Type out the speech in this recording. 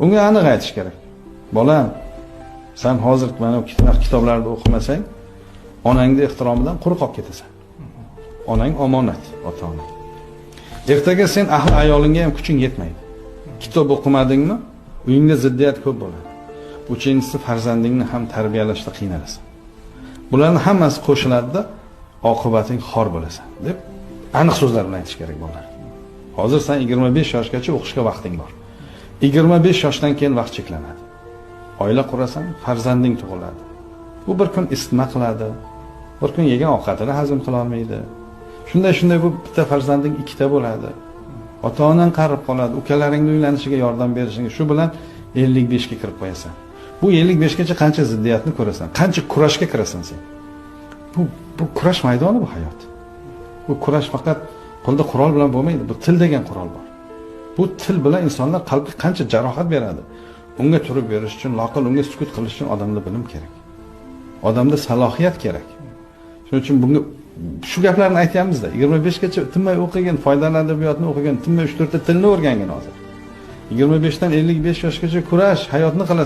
Unga aniq aytish kerak. Bolam, sen hozir mana bu kitoblarni o'qimasang, onangning ehtiromidan quruq qolib ketasan. Onang omonat, ota-ona. Ertaga sen ahli ayolingga ham kuching yetmaydi. Kitob o'qimadingmi, uyingda ziddiyat ko'p bo'ladi. Uchinchisi, farzandingni ham tarbiyalashda qiynalasan. Bularning hammasi qo'shiladi-da, oqibating xor bo'lasan, deb aniq so'zlar bilan aytish kerak bolalar. Hozir sen 25 yoshgacha o'qishga vaqting bor. 25 yoshdan keyin vaqt cheklanadi. Oila qurasan, farzanding tug'iladi. Bu bir kun isitma qiladi, bir kun yegan ovqatini hazm qila olmaydi. Shunday bu bitta farzanding ikkita bo'ladi. Ota-onang qarib qoladi, ukalaringning uylanishiga yordam berishing, shu bilan 55 ga kirib qo'yasan. Bu 55 gacha qancha ziddiyatni ko'rasan, qancha kurashga kirasan sen. Bu kurash maydoni bu hayot. Bu kurash faqat qo'lda qurol bilan bo'lmaydi, bu til degan qurol bor. Bu til bilan insonlar qalbga qancha jarohat beradi. Unga turib berish uchun, loqal unga sukut qilish uchun odamda bilim kerak. Odamda salohiyat kerak. Shuning uchun bunga shu gaplarni aytayapmiz-da. 25 gacha tinmay o'qigan, foydali adabiyotni o'qigan, tinmay 3-4 ta tilni o'rgangan hozir. 25 dan 55 yoshgacha kurash, hayotni qilasan.